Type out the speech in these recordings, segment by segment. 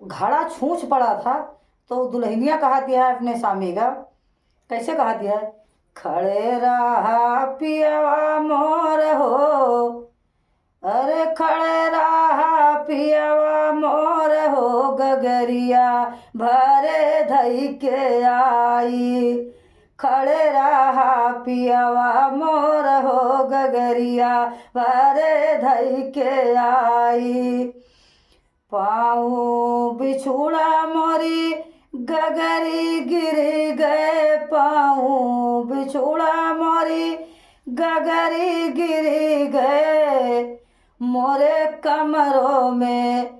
घड़ा छूछ पड़ा था। तो दुल्हनिया कहा दिया है अपने स्वामी का, कैसे कहा दिया है? खड़े रहा पियवा मोर हो, अरे खड़े रहा पियवा मोर हो, गगरिया भरे धई के आई। खड़े रहा पियवा मोर हो, गगरिया भरे धई के आई। पाँव बिछुड़ा मोरी गगरी गिर गए, पाँव बिछुड़ा मोरी गगरी गिर गए। मोरे कमरों में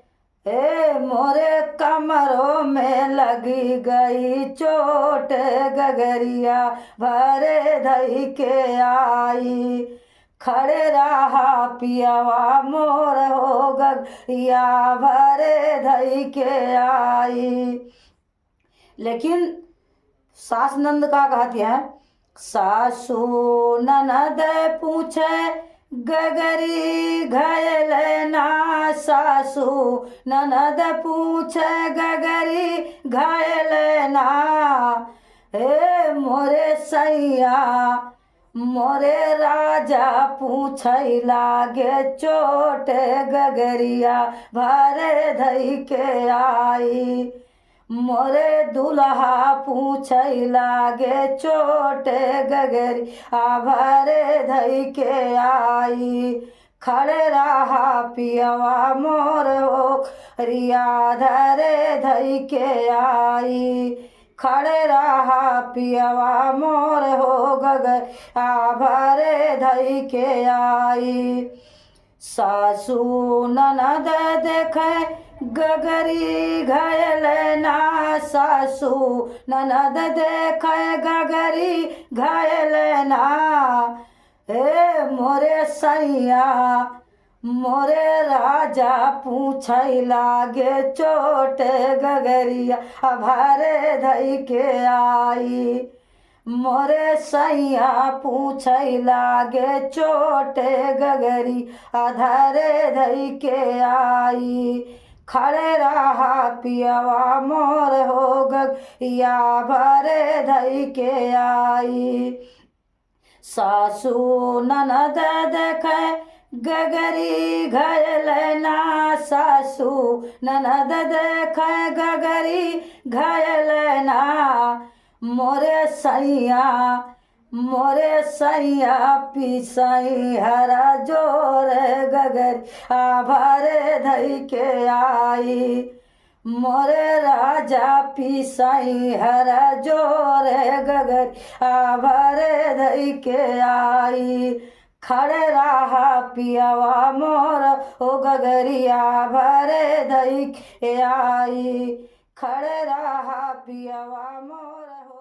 मोरे कमरों में लगी गई चोट, गगरिया भरे धई के आई। खड़े रहा पियवा मोर हो, गगरिया भरे धई के आई। लेकिन सास नंद का कहती है, सासू ननद पूछे गगरी घायल ना, सासू ननद पूछे गगरी घायल ना। हे मोरे सैया मोरे राजा पूछै लागे चोट, गगरिया भरे धई के आई। मोरे दुल्हा पूछै लागे चोट, गगरिया भरे धई के आई। खड़े रहा पियवा मोर हो, रिया धरे धई के आई। खड़े रहा पियवा मोर हो, गगरिया भरे धई के आई। सासू ननद देखे गगरी घायल ना, सासू ननद देखे गगरी घायल ना। हे मोरे सैया मोरे राजा पूछै लागे चोट, गगरिया भरे धई के आई। मोरे सैया पूछै लागे चोट, गगरिया धरे धई के आई। खड़े रहा पियवा मोर हो, गगरिया भरे धई के आई। सासू ननद देखे गगरी घायल ना, सासू ननद देखे गगरी घायल ना। मोरे सैया पिसई हरा जोर, गगरिया भरे धई के आई। मोरे राजा पिसई हरा जोर, गगरिया भरे धई के आई। खड़े रहा पियवा मोर हो, गगरिया भरे धई के आई। खड़े रहा पियवा मोर हो।